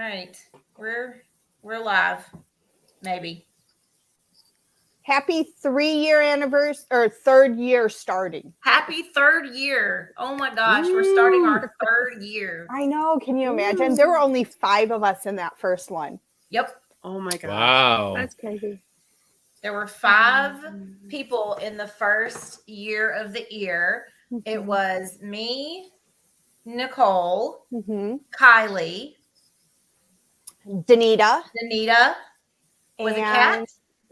right. We're live. Maybe. Happy 3-year anniversary or 3rd year starting. Happy 3rd year. Oh my gosh, we're starting our 3rd year. I know. Can you imagine? There were only 5 of us in that first one. Yep. Oh my gosh. Wow. That's crazy. There were 5 people in the first year of the year. It was me, Nicole, Kylie, Danita. Was it Kat?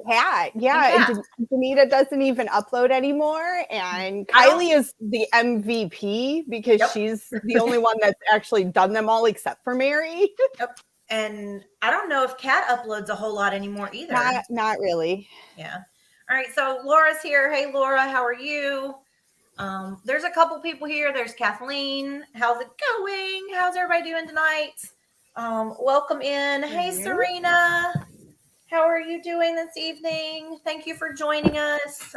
Kat, yeah. And Danita doesn't even upload anymore. And Kylie is the MVP because she's the only one that's actually done them all except for Mary. Yep. And I don't know if Kat uploads a whole lot anymore either. Not really. Yeah. All right. So Laura's here. Hey, Laura, how are you? There's a couple people here. There's Kathleen. How's it going? How's everybody doing tonight? Welcome in. Hey, Serena. How are you doing this evening? Thank you for joining us.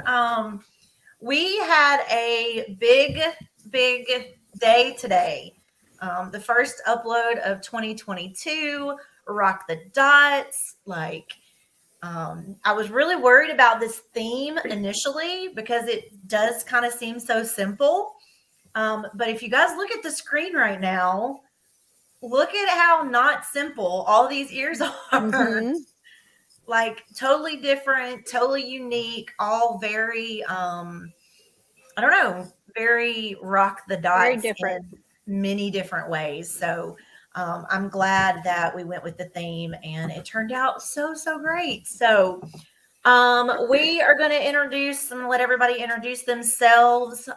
We had a big day today. The first upload of 2022, Rock the Dots. I was really worried about this theme initially because it does kind of seem so simple. But if you guys look at the screen right now, look at how not simple all these ears are. Like totally different, totally unique, all very, very Rock the Dots. Very different. In many different ways. So I'm glad that we went with the theme and it turned out so great. So we are going to introduce and let everybody introduce themselves.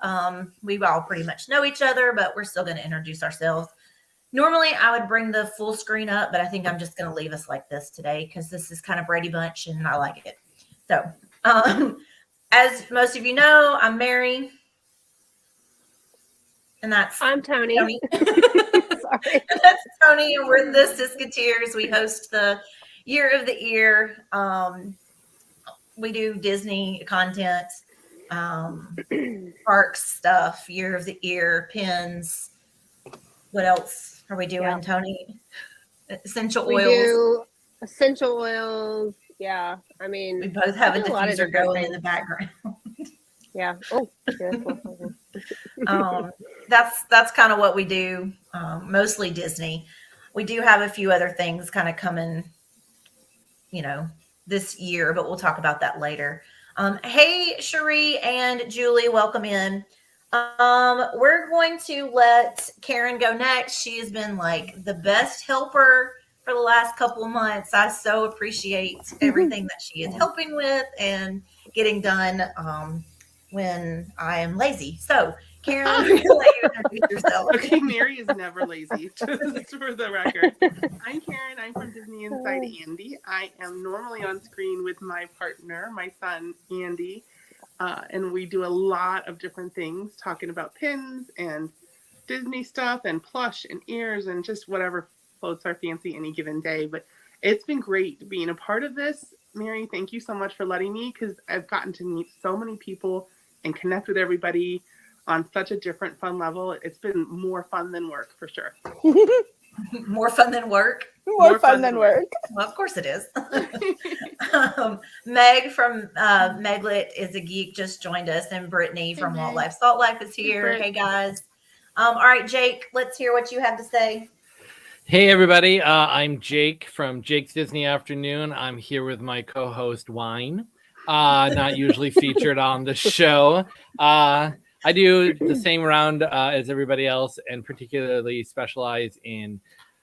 We all pretty much know each other, but we're still going to introduce ourselves. Normally I would bring the full screen up, but I think I'm just going to leave us like this today because this is kind of Brady Bunch and I like it. So as most of you know, I'm Mary. And I'm Tony. Sorry. That's Tony, and we're the Siskateers. We host the Year of the Ear. We do Disney content, parks stuff, Year of the Ear, pins. What else are we doing, Tony? Essential oils. We do essential oils. Yeah. I mean, we both have a diffuser going in the background. Yeah. Oh, that's kind of what we do. Mostly Disney. We do have a few other things kind of coming, this year, but we'll talk about that later. Hey, Cherie and Julie, welcome in. We're going to let Karen go next. She has been like the best helper for the last couple of months. I so appreciate everything that she is helping with and getting done when I am lazy. So, Karen, I'm going to let you introduce yourself. Okay, Mary is never lazy, just for the record. I'm Karen. I'm from Disney Inside Andy. I am normally on screen with my partner, my son, Andy. And we do a lot of different things, talking about pins and Disney stuff and plush and ears and just whatever floats our fancy any given day. But it's been great being a part of this. Mary, thank you so much for letting me, because I've gotten to meet so many people and connect with everybody on such a different fun level. It's been more fun than work, for sure. More fun than work? More fun than work. Well, of course it is. Meg from Meglet is a Geek just joined us, and Brittany from Wildlife Salt Life is here. Hey, guys. All right, Jake, let's hear what you have to say. Hey, everybody. I'm Jake from Jake's Disney Afternoon. I'm here with my co-host, Wine. Not usually featured on the show. I do the same round as everybody else, and particularly specialize in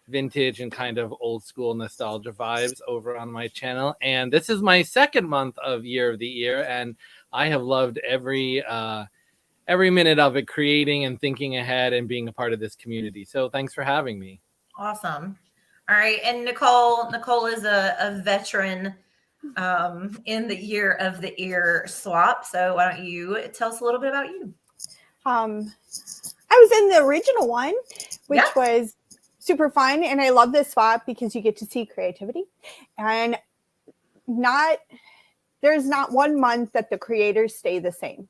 vintage and kind of old school nostalgia vibes over on my channel. And this is my 2nd month of Year of the Year, and I have loved every minute of it, creating and thinking ahead and being a part of this community. So thanks for having me. Awesome. All right. And Nicole is a veteran in the Year of the Ear swap. So why don't you tell us a little bit about you? I was in the original one, which was super fun. And I love this swap because you get to see creativity, and there's not one month that the creators stay the same.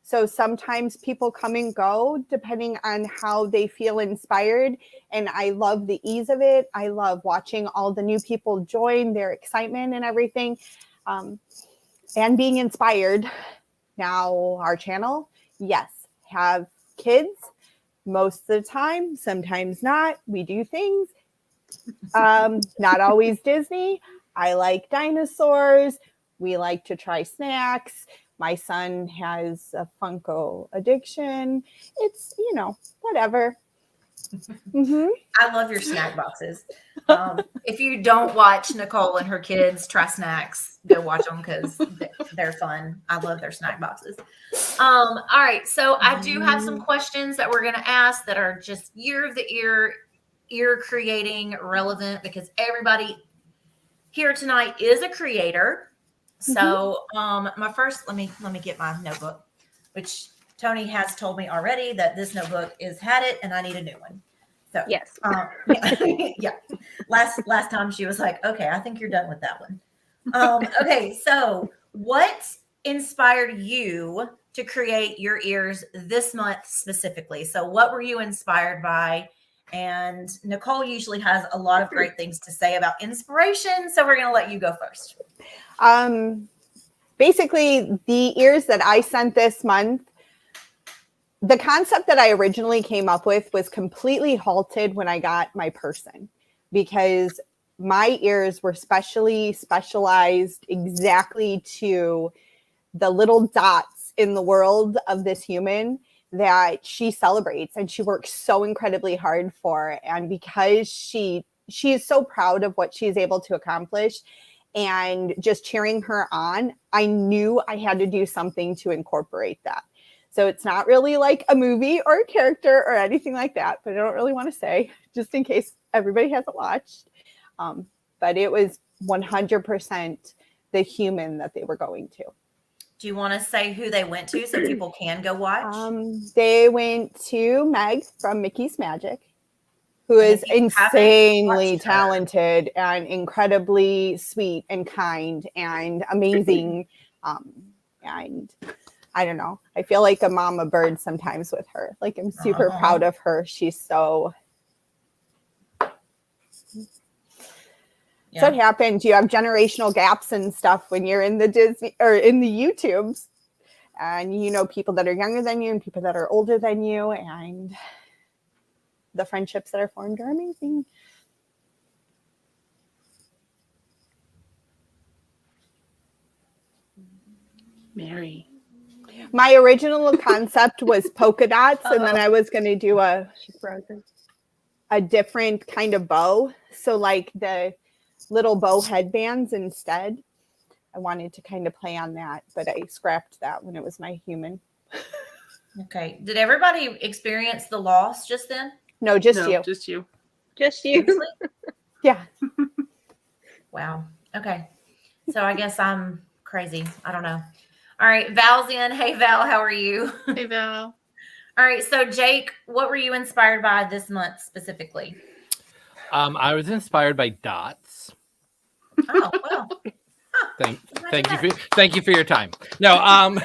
So sometimes people come and go depending on how they feel inspired. And I love the ease of it. I love watching all the new people join, their excitement and everything, and being inspired. Now, our channel, yes, have kids most of the time, sometimes not. We do things, not always Disney. I like dinosaurs. We like to try snacks. My son has a Funko addiction. It's, whatever. Mm-hmm. I love your snack boxes. If you don't watch Nicole and her kids try snacks, go watch them because they're fun. I love their snack boxes. All right. So I do have some questions that we're going to ask that are just year of the ear creating relevant because everybody here tonight is a creator. So my first, let me get my notebook, which Tony has told me already that this notebook is had it and I need a new one. So yes. Yeah. Last time she was like, okay, I think you're done with that one. Okay. So what inspired you to create your ears this month specifically? So what were you inspired by? And Nicole usually has a lot of great things to say about inspiration. So we're going to let you go first. Basically, the ears that I sent this month, the concept that I originally came up with was completely halted when I got my person, because my ears were specialized exactly to the little dots in the world of this human that she celebrates and she works so incredibly hard for. And because she is so proud of what she's able to accomplish, and just cheering her on, I knew I had to do something to incorporate that. So it's not really like a movie or a character or anything like that, but I don't really want to say, just in case everybody hasn't watched. But it was 100% the human that they were going to. Do you want to say who they went to so people can go watch? They went to Meg from Mickey's Magic, who is insanely talented and incredibly sweet and kind and amazing. And I don't know, I feel like a mama bird sometimes with her. Like, I'm super proud of her. She's so... Yeah. So it happens. You have generational gaps and stuff when you're in the Disney or in the YouTubes, and people that are younger than you and people that are older than you, and the friendships that are formed are amazing. Mary. My original concept was polka dots, and then I was going to do a different kind of bow. So like the little bow headbands instead. I wanted to kind of play on that, but I scrapped that when it was my human. Okay. Did everybody experience the loss just then? No, just you. Just you. Just you. Yeah. Wow. Okay. So I guess I'm crazy. I don't know. All right. Val's in. Hey, Val, how are you? Hey, Val. All right. So, Jake, what were you inspired by this month specifically? I was inspired by dots. Oh, well. Thank you for your time. No,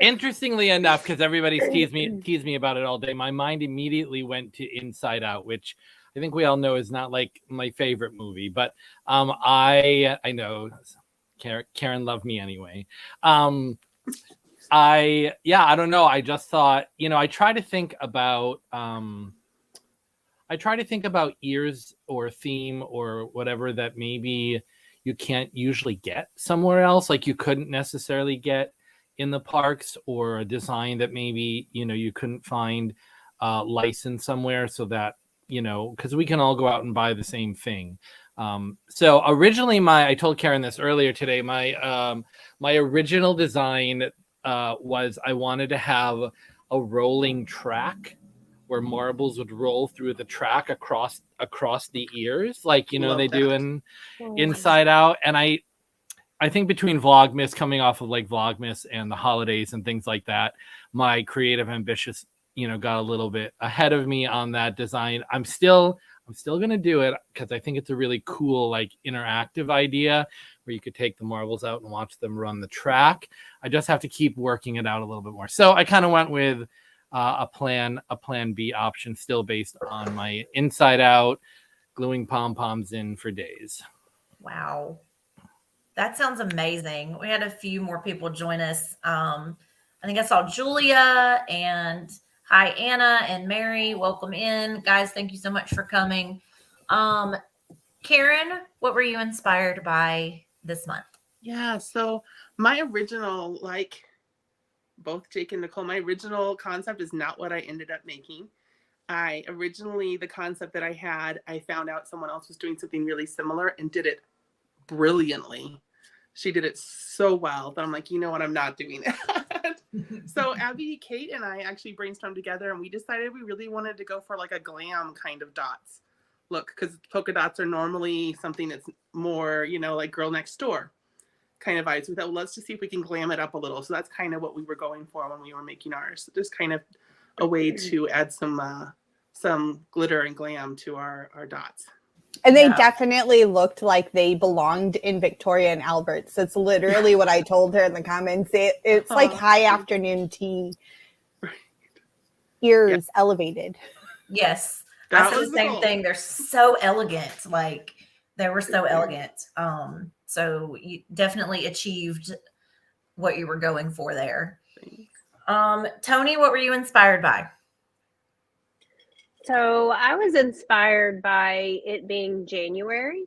interestingly enough, because everybody's teased me about it all day, my mind immediately went to Inside Out, which I think we all know is not like my favorite movie, but I know Karen loved me anyway. I don't know. I just thought, I try to think about ears or theme or whatever that maybe you can't usually get somewhere else. Like you couldn't necessarily get in the parks, or a design that maybe, you couldn't find licensed somewhere, so that, because we can all go out and buy the same thing. So originally I told Karen this earlier today, my original design was I wanted to have a rolling track where marbles would roll through the track across the ears, like they do in Inside Out. And I think between Vlogmas, coming off of like Vlogmas and the holidays and things like that, my creative ambitious got a little bit ahead of me on that design. I'm still gonna do it because I think it's a really cool, like, interactive idea, where you could take the marbles out and watch them run the track. I just have to keep working it out a little bit more. So I kind of went with a plan B option, still based on my inside out, gluing pom-poms in for days. Wow. That sounds amazing. We had a few more people join us. I think I saw Julia and hi, Anna and Mary. Welcome in. Guys, thank you so much for coming. Karen, what were you inspired by this month? Yeah, so my original, like both Jake and Nicole, my original concept is not what I ended up making. The concept that I had, I found out someone else was doing something really similar and did it brilliantly. She did it so well that I'm like, you know what, I'm not doing that. So Abby, Kate, and I actually brainstormed together, and we decided we really wanted to go for like a glam kind of dots look, because polka dots are normally something that's more, like girl next door kind of vibes. We thought, well, let's just see if we can glam it up a little. So that's kind of what we were going for when we were making ours. Just kind of a way to add some glitter and glam to our dots. And they definitely looked like they belonged in Victoria and Albert's. That's literally what I told her in the comments. It's like high afternoon tea. Right. Ears elevated. Yes. I said the same thing. They're so elegant. Like they were so elegant. So you definitely achieved what you were going for there. Tony, what were you inspired by? So I was inspired by it being January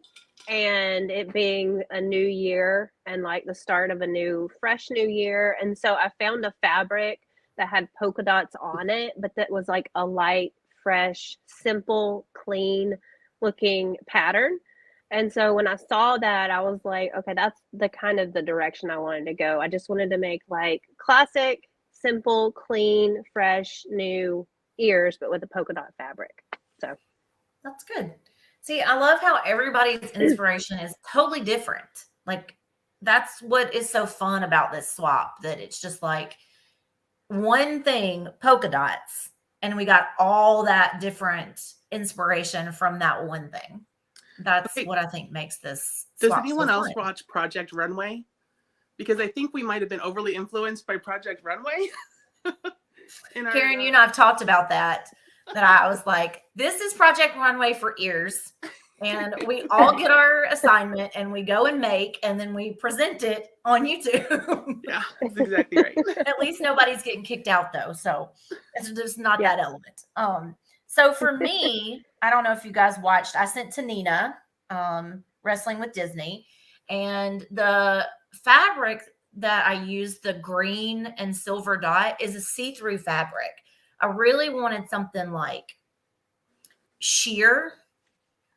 and it being a new year and like the start of a fresh new year. And so I found a fabric that had polka dots on it, but that was like a light, fresh, simple, clean looking pattern. And so when I saw that, I was like, okay, that's the kind of the direction I wanted to go. I just wanted to make like classic, simple, clean, fresh, new ears, but with a polka dot fabric. So that's good. See, I love how everybody's inspiration is totally different. Like that's what is so fun about this swap, that it's just like one thing, polka dots, and we got all that different inspiration from that one thing. That's what I think makes this. Does anyone else watch Project Runway? Because I think we might have been overly influenced by Project Runway. Karen, you and I've talked about that I was like, this is Project Runway for ears. And we all get our assignment and we go and make, and then we present it on YouTube. Yeah, that's exactly right. At least nobody's getting kicked out though. So it's just not that element. So for me, I don't know if you guys watched, I sent to Nina, Wrestling with Disney, and the fabric that I used, the green and silver dot, is a see-through fabric. I really wanted something like sheer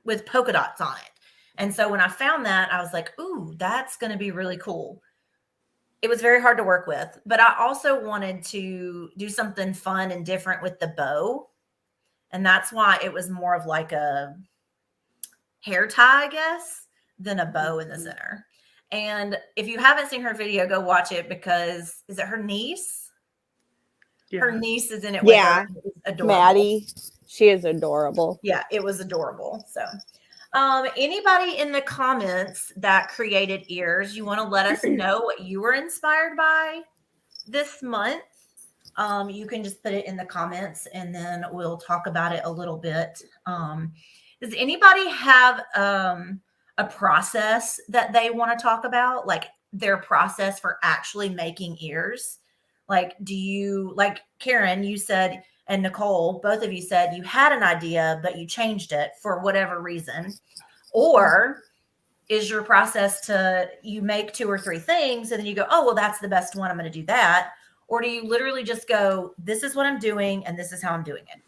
with polka dots on it. And so when I found that, I was like, ooh, that's going to be really cool. It was very hard to work with, but I also wanted to do something fun and different with the bow. And that's why it was more of like a hair tie, I guess, than a bow in the center. And if you haven't seen her video, go watch it, because is it her niece? Yeah. Her niece is in it. Yeah. With her. It's adorable. Maddie. She is adorable. Yeah, it was adorable. So anybody in the comments that created ears, you want to let us know what you were inspired by this month? You can just put it in the comments and then we'll talk about it a little bit. Does anybody have a process that they want to talk about, like their process for actually making ears? Like, do you, like Karen, you said, and Nicole, both of you said you had an idea, but you changed it for whatever reason. Or is your process to, you make 2 or 3 things and then you go, oh, well, that's the best one, I'm going to do that? Or do you literally just go, this is what I'm doing and this is how I'm doing it?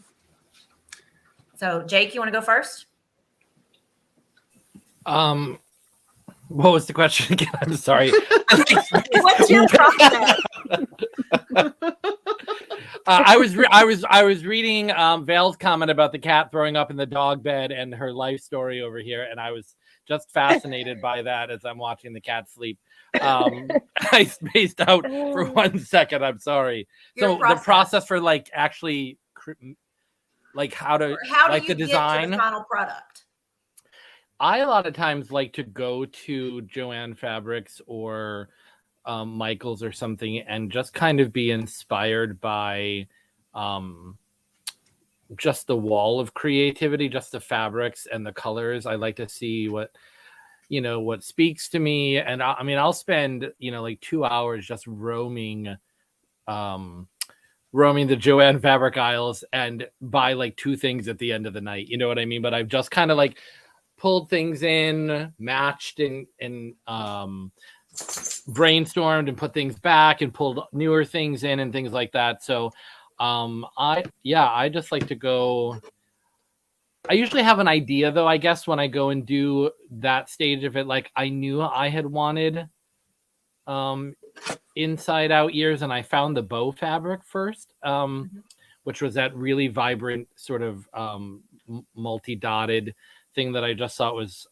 So Jake, you want to go first? What was the question again? I'm sorry. What's your process? I was reading Vale's comment about the cat throwing up in the dog bed and her life story over here, and I was just fascinated by that as I'm watching the cat sleep. I spaced out for 1 second. I'm sorry. So the process for like actually like how do you the design, get to the final product? I a lot of times like to go to Joanne Fabrics or Michael's or something and just kind of be inspired by just the wall of creativity, just the fabrics and the colors. I like to see what speaks to me. And I mean, I'll spend, like 2 hours just roaming the Joanne fabric aisles and buy like two things at the end of the night. You know what I mean? But I've just kind of like pulled things in, matched and brainstormed and put things back and pulled newer things in and things like that. So I just like to go. I usually have an idea though, I guess, when I go and do that stage of it. Like I knew I had wanted inside out ears, and I found the bow fabric first, which was that really vibrant sort of multi-dotted thing that I just thought was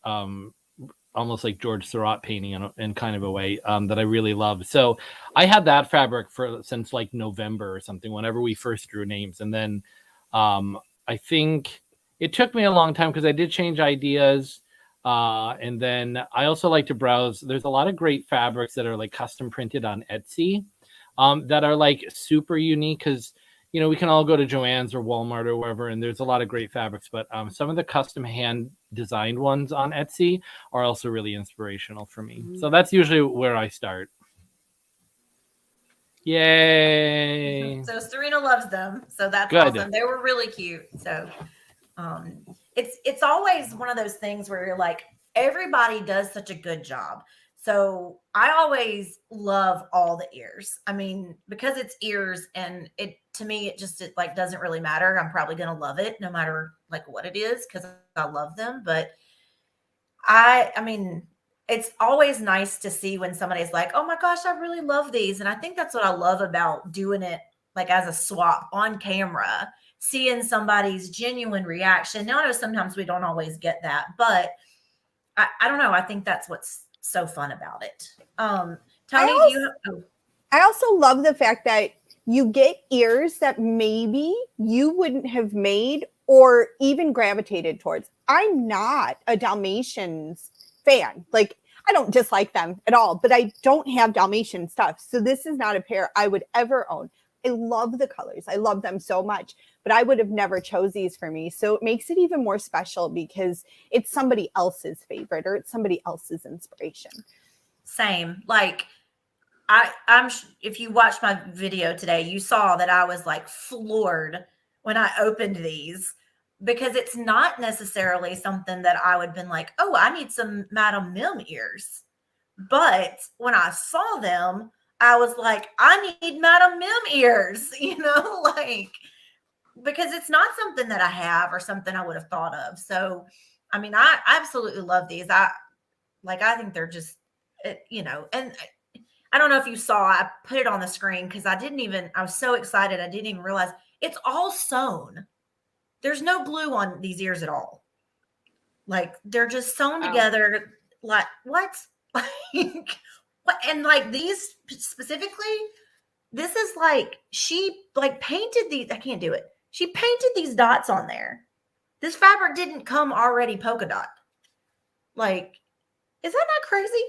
almost like George Seurat painting in kind of a way that I really love. So I had that fabric since like November or something, whenever we first drew names. And then I think it took me a long time because I did change ideas. And then I also like to browse. There's a lot of great fabrics that are like custom printed on Etsy that are like super unique because, we can all go to Joann's or Walmart or wherever, and there's a lot of great fabrics. But some of the custom hand designed ones on Etsy are also really inspirational for me. So that's usually where I start. Yay. So Serena loves them. So that's Good. awesome. They were really cute. So it's always one of those things where you're like, everybody does such a good job. So I always love all the ears. I mean, because it's ears, and to me, it like doesn't really matter. I'm probably going to love it no matter like what it is, because I love them. But I mean, it's always nice to see when somebody's like, oh my gosh, I really love these. And I think that's what I love about doing it like as a swap on camera, seeing somebody's genuine reaction. Now, I know sometimes we don't always get that, but I don't know. I think that's what's so fun about it. Tony, I also love the fact that you get ears that maybe you wouldn't have made or even gravitated towards. I'm not a Dalmatians fan. Like, I don't dislike them at all, but I don't have Dalmatian stuff. So this is not a pair I would ever own. I love the colors. I love them so much, but I would have never chose these for me. So it makes it even more special because it's somebody else's favorite or it's somebody else's inspiration. Same. Like if you watched my video today, you saw that I was like floored when I opened these, because it's not necessarily something that I would have been like, oh, I need some Madame Mim ears. But when I saw them, I was like, I need Madame Mim ears, like, because it's not something that I have or something I would have thought of. So, I mean, I absolutely love these. I think they're just, and I don't know if you saw, I put it on the screen because I was so excited. I didn't even realize it's all sewn. There's no glue on these ears at all. Like, they're just sewn together. Like, what? Like, and like these specifically, this is like, she like painted these. I can't do it. She painted these dots on there. This fabric didn't come already polka dot. Like, is that not crazy?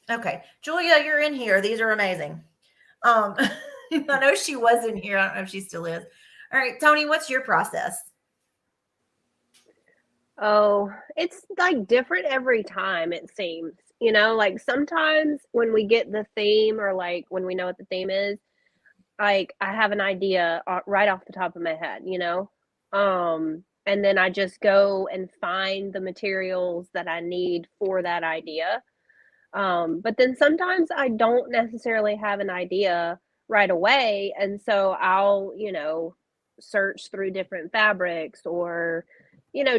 Okay, Julia, you're in here. These are amazing. I know she was in here. I don't know if she still is. All right, Tony, what's your process? Oh, it's like different every time, it seems. Like sometimes when we get the theme, or like when we know what the theme is, like I have an idea right off the top of my head, and then I just go and find the materials that I need for that idea. But then sometimes I don't necessarily have an idea right away. And so I'll, search through different fabrics or,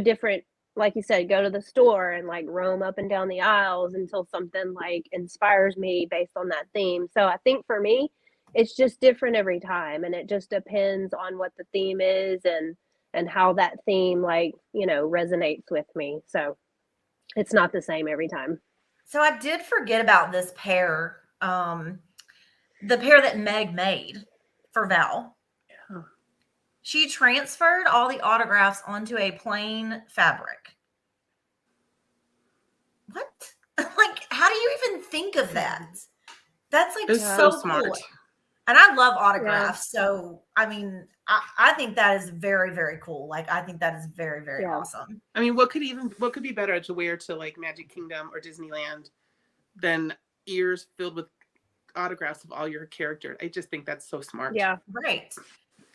different, like you said, go to the store and like roam up and down the aisles until something like inspires me based on that theme. So I think for me, it's just different every time. And it just depends on what the theme is and how that theme resonates with me. So it's not the same every time. So I did forget about this pair, the pair that Meg made for Val. Yeah. She transferred all the autographs onto a plain fabric. what? Like, how do you even think of that? That's like It's so so smart. cool. And I love autographs. So, I mean, I think that is very, very cool. Like, I think that is very, very awesome. I mean, what could be better to wear to like Magic Kingdom or Disneyland than ears filled with autographs of all your characters? I just think that's so smart. Yeah. Right.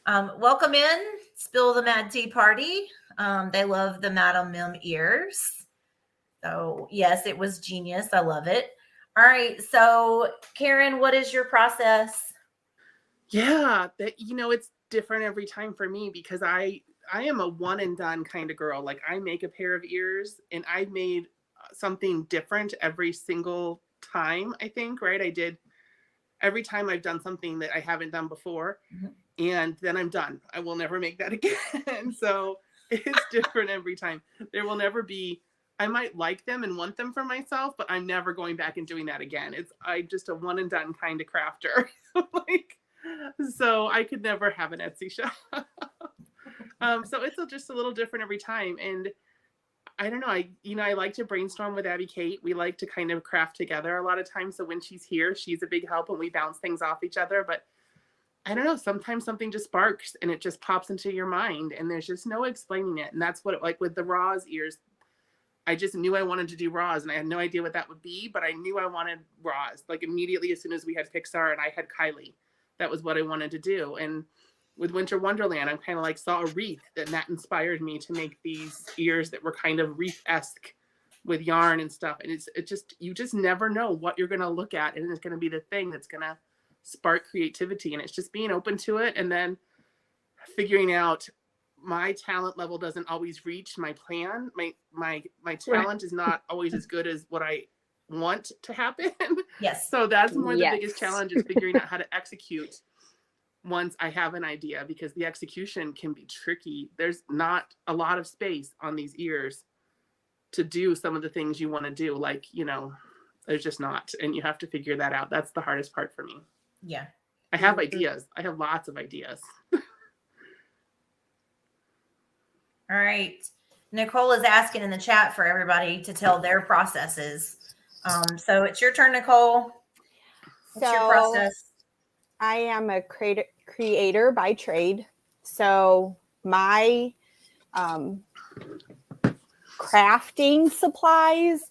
Welcome in, Spill the Mad Tea Party. They love the Madame Mim ears. So, yes, it was genius. I love it. All right. So, Karen, what is your process? Yeah, it's different every time for me because I am a one and done kind of girl. Like I make a pair of ears and I've made something different every single time, I think, right? Every time I've done something that I haven't done before, and then I'm done. I will never make that again. So it's different every time. There will never be, I might like them and want them for myself, but I'm never going back and doing that again. I'm just a one and done kind of crafter. So I could never have an Etsy shop. So it's just a little different every time. And I don't know. I like to brainstorm with Abby Kate. We like to kind of craft together a lot of times. So when she's here, she's a big help and we bounce things off each other. But I don't know. Sometimes something just sparks and it just pops into your mind and there's just no explaining it. And that's what, like with the Roz ears, I just knew I wanted to do Roz and I had no idea what that would be, but I knew I wanted Roz. Like immediately as soon as we had Pixar and I had Kylie, that was what I wanted to do. And with Winter Wonderland, I'm kind of like saw a wreath and that inspired me to make these ears that were kind of wreath-esque with yarn and stuff. And you just never know what you're going to look at. And it's going to be the thing that's going to spark creativity. And it's just being open to it. And then figuring out my talent level doesn't always reach my plan. My talent is not always as good as what I want to happen. Yes. So that's more the biggest challenge is figuring out how to execute once I have an idea, because the execution can be tricky. There's not a lot of space on these ears to do some of the things you want to do. Like, there's just not, and you have to figure that out. That's the hardest part for me. Yeah. I have ideas. I have lots of ideas. All right. Nicole is asking in the chat for everybody to tell their processes. So it's your turn, Nicole. What's your process? I am a creator by trade. So my crafting supplies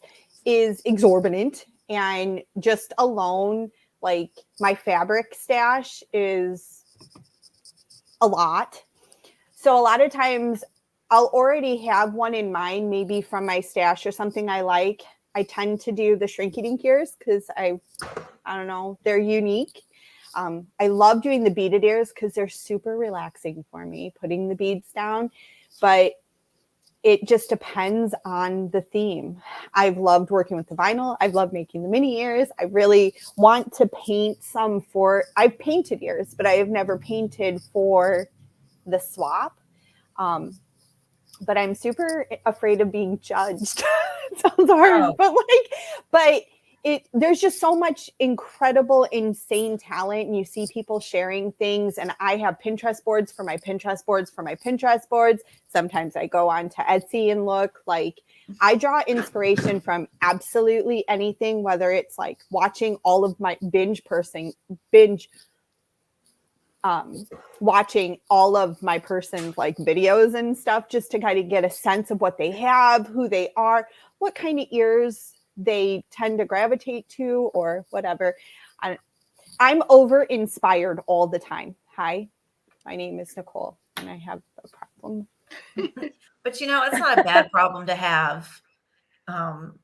is exorbitant. And just alone, like my fabric stash is a lot. So a lot of times I'll already have one in mind, maybe from my stash or something I like. I tend to do the Shrinky Dink ears because I don't know, they're unique. I love doing the beaded ears because they're super relaxing for me, putting the beads down. But it just depends on the theme. I've loved working with the vinyl. I've loved making the mini ears. I really want to paint some I've painted ears, but I have never painted for the swap. But I'm super afraid of being judged. It sounds hard, but there's just so much incredible, insane talent. And you see people sharing things. And I have Pinterest boards for my Pinterest boards for my Pinterest boards. Sometimes I go on to Etsy and look. Like I draw inspiration from absolutely anything, whether it's like watching all of my watching all of my person's like videos and stuff, just to kind of get a sense of what they have, who they are, what kind of ears they tend to gravitate to or whatever. I'm over inspired all the time. Hi, my name is Nicole and I have a problem. But it's not a bad problem to have.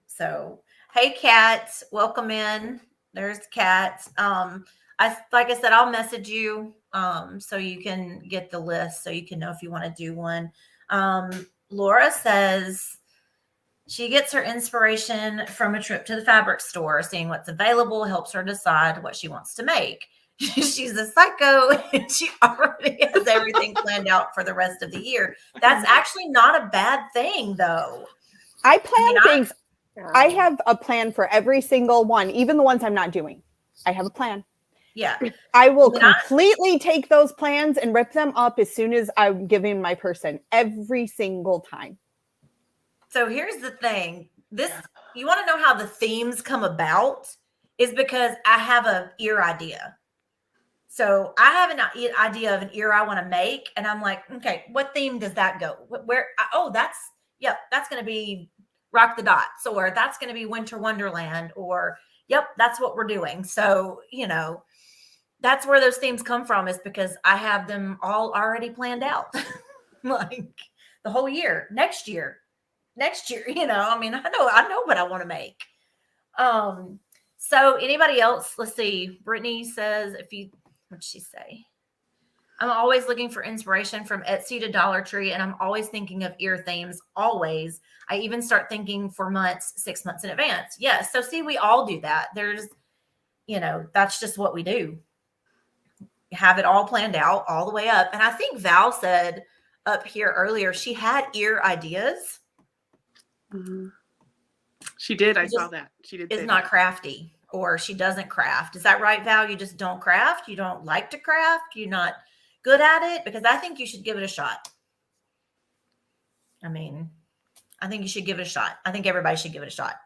So hey, Kat, welcome in. There's Kat. Like I said, I'll message you so you can get the list so you can know if you want to do one. Laura says she gets her inspiration from a trip to the fabric store. Seeing what's available helps her decide what she wants to make. She's a psycho and she already has everything planned out for the rest of the year. That's actually not a bad thing, though. I plan things. I have a plan for every single one, even the ones I'm not doing. I have a plan. Yeah. I will completely take those plans and rip them up as soon as I'm giving my person every single time. So here's the thing. this, you want to know how the themes come about is because I have a ear idea. So I have an idea of an ear I want to make. And I'm like, okay, what theme does that go? That's going to be Rock the Dots, or that's going to be Winter Wonderland, or yep, that's what we're doing. So, that's where those themes come from, is because I have them all already planned out. Like the whole year, next year, I mean, I know what I want to make. So anybody else? Let's see. Brittany says, what'd she say? I'm always looking for inspiration from Etsy to Dollar Tree, and I'm always thinking of ear themes. Always. I even start thinking for 6 months in advance. Yes. So see, we all do that. There's, that's just what we do. Have it all planned out all the way up. And I think Val said up here earlier, she had ear ideas. Mm-hmm. She did. I saw that. She did. Is not crafty, or she doesn't craft. Is that right, Val? You just don't craft? You don't like to craft? You're not good at it? Because I think you should give it a shot. I mean, I think you should give it a shot. I think everybody should give it a shot.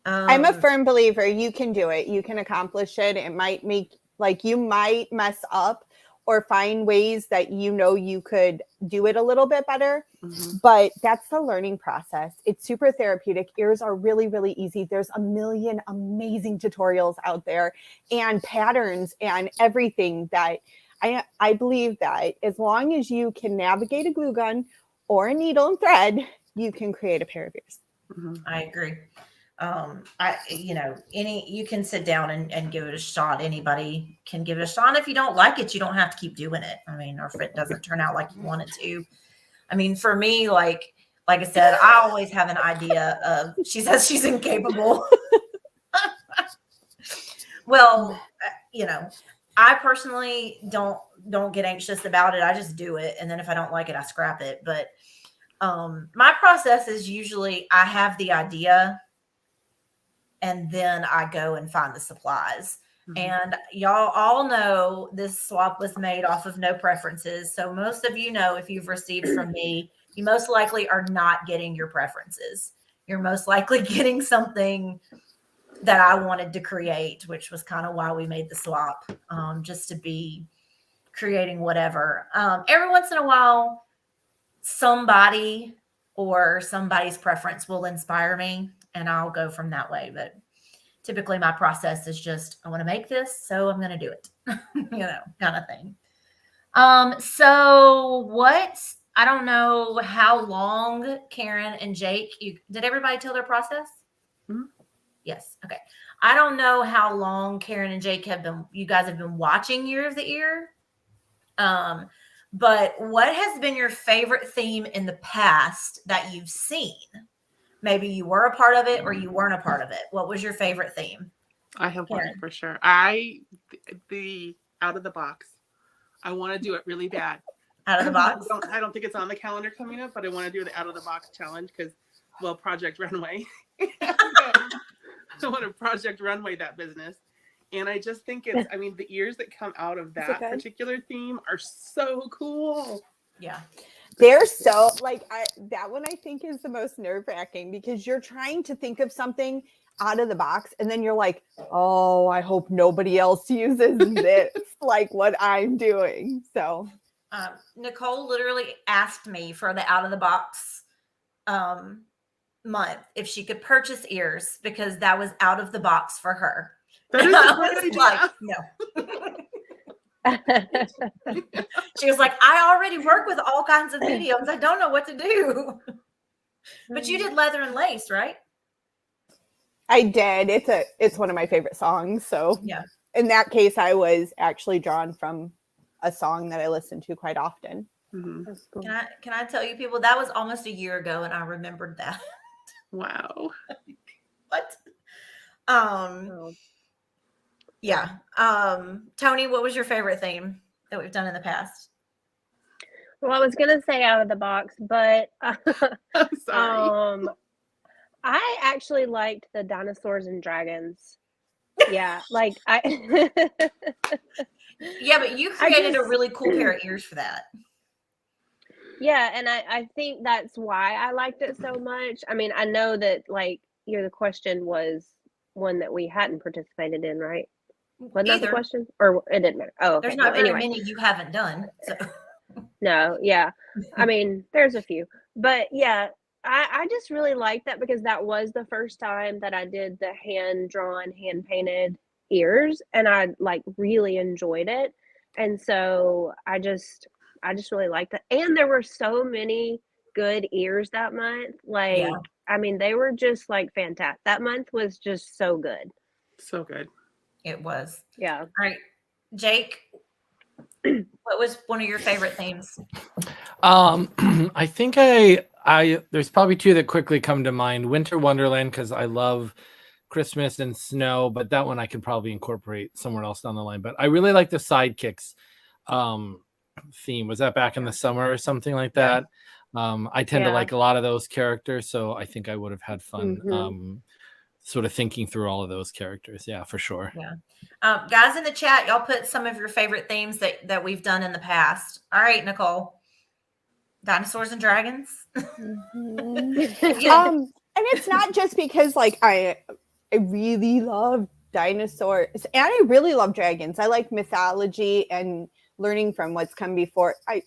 I'm a firm believer. You can do it. You can accomplish it. It might make, you might mess up or find ways that you could do it a little bit better. Mm-hmm. But that's the learning process. It's super therapeutic. Ears are really, really easy. There's a million amazing tutorials out there and patterns and everything that I believe that as long as you can navigate a glue gun or a needle and thread, you can create a pair of ears. Mm-hmm. I agree. You can sit down and give it a shot. Anybody can give it a shot. If you don't like it, you don't have to keep doing it. I mean, or if it doesn't turn out like you want it to. I mean, for me, like I said, I always have an idea of, she says she's incapable. Well, I personally don't get anxious about it. I just do it. And then if I don't like it, I scrap it. But my process is usually I have the idea and then I go and find the supplies. Mm-hmm. And y'all all know this swap was made off of no preferences. So most of you know, if you've received from me, you most likely are not getting your preferences. You're most likely getting something that I wanted to create, which was kind of why we made the swap, just to be creating whatever. Every once in a while, somebody or somebody's preference will inspire me, and I'll go from that way. But typically my process is just, I want to make this, so I'm going to do it, kind of thing. I don't know how long Karen and Jake, did everybody tell their process? Mm-hmm. Yes. Okay. I don't know how long Karen and Jake you guys have been watching Year of the Ear. But what has been your favorite theme in the past that you've seen? Maybe you were a part of it or you weren't a part of it. What was your favorite theme? I have one for sure. The out of the box. I want to do it really bad. Out of the box? I don't think it's on the calendar coming up, but I want to do the out of the box challenge because, Project Runway. I want to Project Runway that business. And I just think the ears that come out of that particular theme are so cool. Yeah. They're so that one I think is the most nerve-wracking because you're trying to think of something out of the box and then you're like, oh, I hope nobody else uses this like what I'm doing. So Nicole literally asked me for the out of the box month if she could purchase ears because that was out of the box for her. That is a great idea. Like, no. She was like, I already work with all kinds of mediums. I don't know what to do. But you did Leather and Lace, right? I did. It's one of my favorite songs. So yeah. In that case, I was actually drawn from a song that I listen to quite often. Mm-hmm. That's cool. Can I tell you people that was almost a year ago and I remembered that. Wow. What? Yeah. Tony, what was your favorite theme that we've done in the past? Well, I was gonna say out of the box, but sorry. I actually liked the dinosaurs and dragons. Yeah, Yeah, but you created a really cool pair of ears for that. Yeah, and I think that's why I liked it so much. I mean, I know that like the question was one that we hadn't participated in, right? Wasn't that the Either. question? Or it didn't matter. Oh, There's okay. not Well, very anyway. many you haven't done. So No, yeah. I mean, there's a few. But yeah, I just really liked that because that was the first time that I did the hand drawn, hand painted ears, and I like really enjoyed it. And so I just really liked that. And there were so many good ears that month. yeah, Like, I mean, they were just like fantastic. That month was just so good. So good. it was. Yeah. All right, Jake, what was one of your favorite themes? I think I there's probably two that quickly come to mind. Winter Wonderland, because I love Christmas and snow, but that one I can probably incorporate somewhere else down the line. But I really like the sidekicks theme. Was that back in the summer or something like Yeah. that? I tend to Yeah. like a lot of those characters, so I think I would have had fun Mhm. sort of thinking through all of those characters. Yeah, for sure. Yeah. Guys in the chat, y'all put some of your favorite themes that we've done in the past. All right, Nicole. Dinosaurs and dragons. Mhm. Yeah. And it's not just because like I really love dinosaurs and I really love dragons. I like mythology and learning from what's come before. I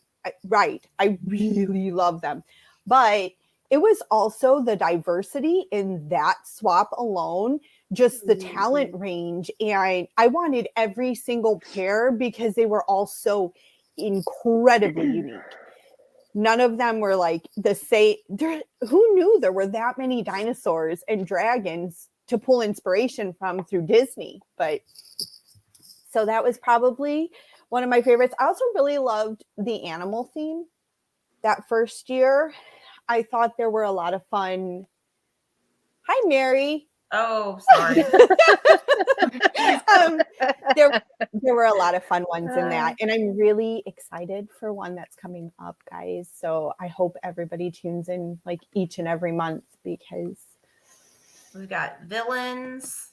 really love them. But it was also the diversity in that swap alone, just the talent range. And I wanted every single pair because they were all so incredibly unique. None of them were like the same. Who knew there were that many dinosaurs and dragons to pull inspiration from through Disney? But so that was probably one of my favorites. I also really loved the animal theme that first year. I thought there were a lot of fun. Hi, Mary. Oh, sorry. There were a lot of fun ones in that, and I'm really excited for one that's coming up, guys. So I hope everybody tunes in like each and every month because We've got villains.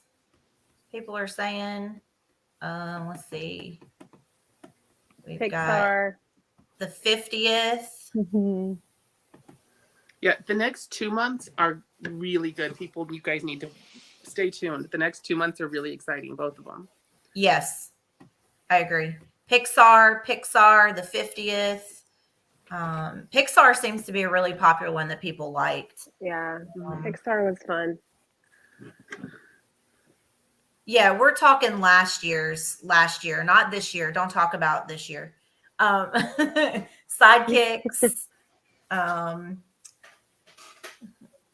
People are saying, let's see. We've got Pixar. the 50th. mhm. Yeah, the next 2 months are really good. People, you guys need to stay tuned. The next 2 months are really exciting, both of them. Yes, I agree. Pixar, the 50th. Pixar seems to be a really popular one that people liked. Yeah. Um, Pixar was fun. Yeah, we're talking last year, not this year. Don't talk about this year. Sidekicks.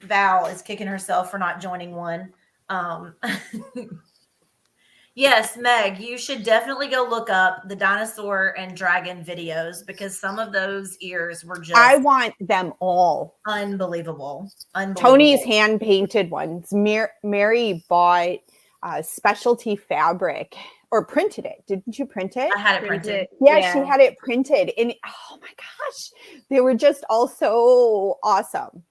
Val is kicking herself for not joining one. Yes, Meg, you should definitely go look up the dinosaur and dragon videos because some of those ears were just I want them all. unbelievable. Tony's hand painted ones. Mary bought specialty fabric or printed it. Didn't you print it? I had it printed. Yeah, she had it printed. And oh my gosh, they were just all so awesome.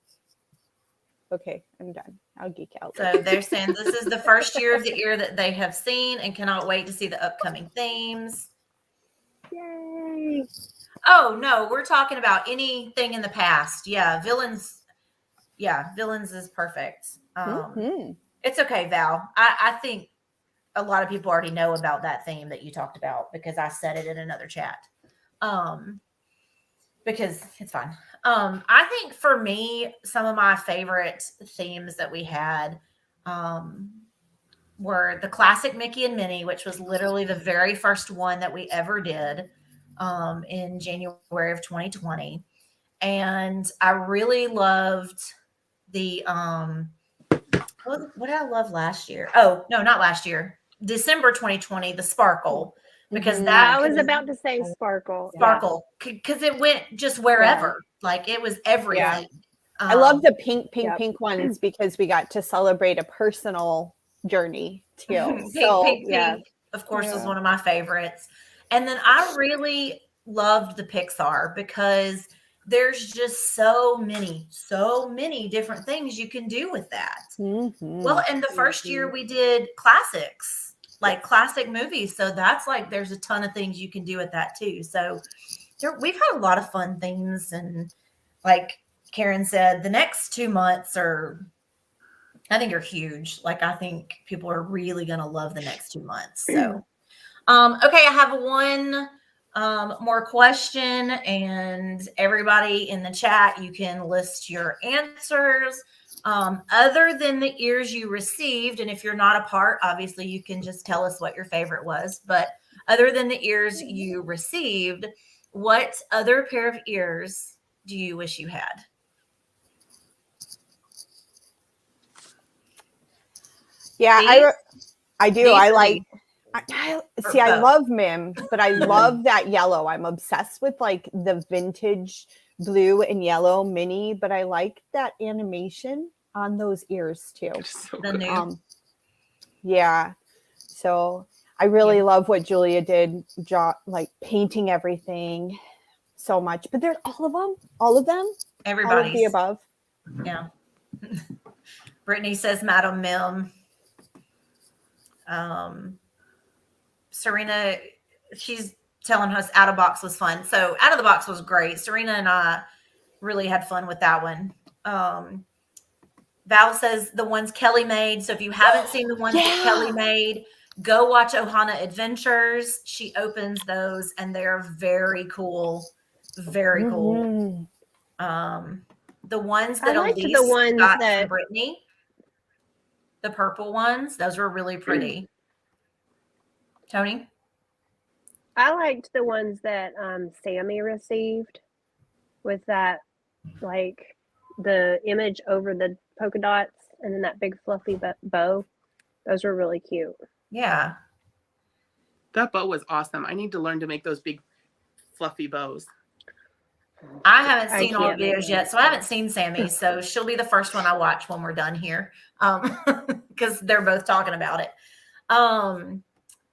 Okay, I'm done. I'll geek out. So they're saying this is the first year of the ear that they have seen and cannot wait to see the upcoming themes. Yay. Oh, no, we're talking about anything in the past. Yeah, villains. Yeah, villains is perfect. Mhm. It's okay, Val. I think a lot of people already know about that theme that you talked about because I said it in another chat. Because it's fun. I think for me, some of my favorite themes that we had were the classic Mickey and Minnie, which was literally the very first one that we ever did in January of 2020. And I really loved the what did I love last year? Oh, no, not last year. December 2020, the sparkle. Because that I was about to say sparkle. Sparkle, because it went just wherever. Like it was everything. I love the pink Yep. ones because we got to celebrate a personal journey too. Pink, of course, was one of my favorites. And then I really loved the Pixar because there's just so many different things you can do with that. Mhm. Well, and the first year we did classics, like classic movies. So that's like there's a ton of things you can do with that too. So we've had a lot of fun themes, and like Karen said, the next 2 months I think are huge. Like I think people are really going to love the next 2 months. So, okay, I have one more question, and everybody in the chat, you can list your answers. Other than the ears you received, and if you're not a part, obviously you can just tell us what your favorite was. But other than the ears you received, what other pair of ears do you wish you had? Yeah, I do. These I or like. See, I both? love Mim, but I love that yellow. I'm obsessed with like the vintage blue and yellow mini, but I like that animation on those ears too. So The good. new. Yeah. So I really love what Julia did, like painting everything so much. But there's all of them, all of the Everybody's. above. Yeah. Brittany says Madam Mim. Serena, she's telling us Out of Box was fun. So Out of the Box was great. Serena and I really had fun with that one. Val says the ones Kelly made. So if you haven't seen the ones that Kelly made, go watch Ohana Adventures. She opens those and they're very cool. Very cool. The ones that Elise got from Brittany, the purple ones, those were really pretty. Tony? I liked the ones that Sammy received with that, like the image over the polka dots and then that big fluffy bow. Those were really cute. Yeah. That bow was awesome. I need to learn to make those big fluffy bows. I haven't seen all the videos yet, so I haven't seen Sammy. So she'll be the first one I watch when we're done here, because they're both talking about it.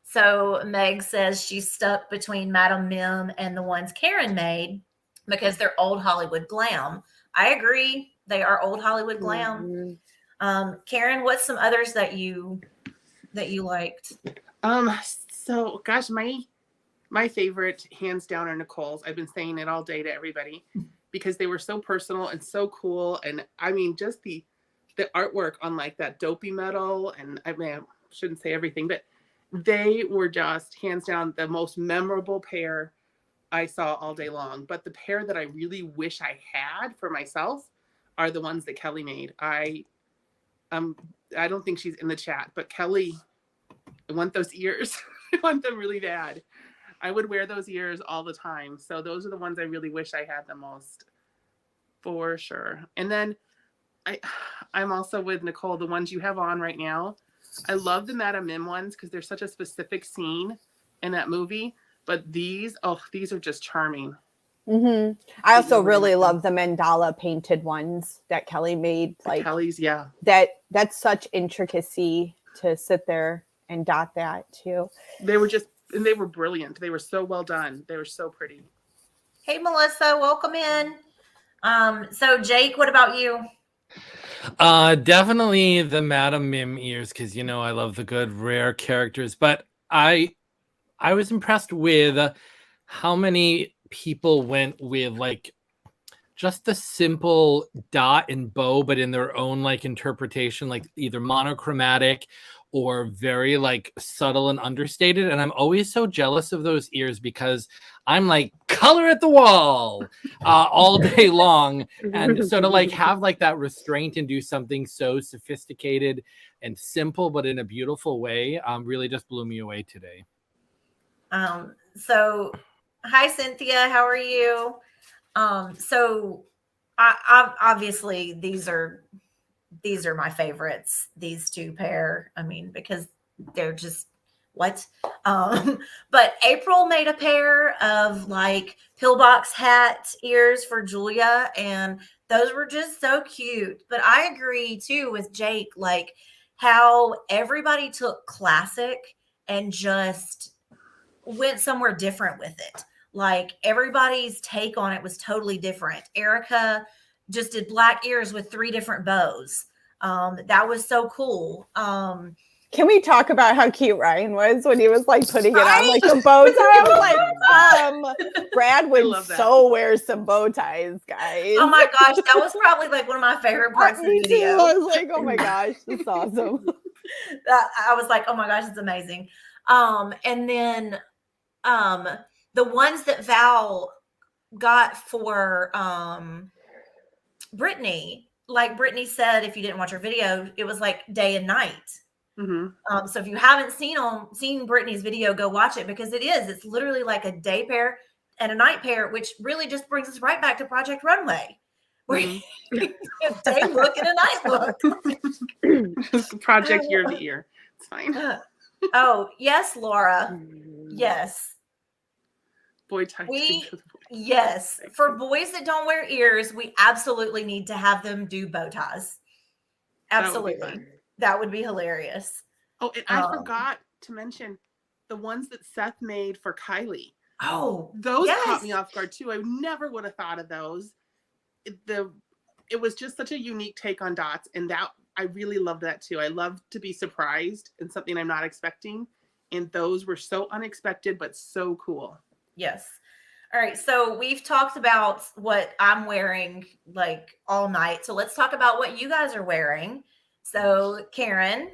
So Meg says she's stuck between Madam Mim and the ones Karen made because they're old Hollywood glam. I agree. They are old Hollywood glam. Karen, what's some others that you liked? So gosh, my favorite hands down are Nicole's. I've been saying it all day to everybody because they were so personal and so cool. And I mean, just the artwork on like that dopey metal, and I mean, I shouldn't say everything, but they were just hands down the most memorable pair I saw all day long. But the pair that I really wish I had for myself are the ones that Kelly made. I don't think she's in the chat, but Kelly, I want those ears. I want them really bad. I would wear those ears all the time. So those are the ones I really wish I had the most, for sure. And then I'm also with Nicole, the ones you have on right now. I love the Madame Mim ones because there's such a specific scene in that movie. But these are just charming. I also really love the mandala painted ones that Kelly made. Like Kelly's, yeah. That's such intricacy to sit there and dot that too. They were brilliant. They were so well done. They were so pretty. Hey, Melissa, welcome in. So Jake, what about you? Definitely the Madam Mim ears, because I love the good rare characters. But I was impressed with how many people went with like just the simple dot and bow, but in their own like interpretation, like either monochromatic or very like subtle and understated. And I'm always so jealous of those ears because I'm like, color at the wall all day long. And so to like have like that restraint and do something so sophisticated and simple, but in a beautiful way, really just blew me away today. So hi, Cynthia, how are you? So I obviously these are my favorites, these two pair. I mean, because they're just what? But April made a pair of like pillbox hat ears for Julia, and those were just so cute. But I agree too with Jake, like how everybody took classic and just went somewhere different with it. Like everybody's take on it was totally different. Erica just did black ears with 3 different bows. That was so cool. Can we talk about how cute Ryan was when he was like putting it on like a bow tie? I was like, Brad would love that. so wear some bow ties, guys. Oh my gosh, that was probably like one of my favorite parts of the Me too. video. I was like, oh my gosh, it's awesome. I was like, oh my gosh, it's amazing. And then the ones that Val got for Brittany, like Brittany said, if you didn't watch her video, it was like day and night. Mm-hmm. So if you haven't seen Brittany's video, go watch it because it's literally like a day pair and a night pair, which really just brings us right back to Project Runway. Where a day look and a night look. Project year of the year. It's fine. Oh, yes, Laura. Yes. Boy tie. Yes. For boys that don't wear ears, we absolutely need to have them do bow ties. Absolutely. That would be hilarious. Oh, and I forgot to mention the ones that Seth made for Kylie. Oh, those caught me off guard too. I never would have thought of those. It was just such a unique take on dots, and that I really loved that too. I love to be surprised in something I'm not expecting, and those were so unexpected but so cool. Yes. All right, so we've talked about what I'm wearing like all night. So let's talk about what you guys are wearing. So Karen,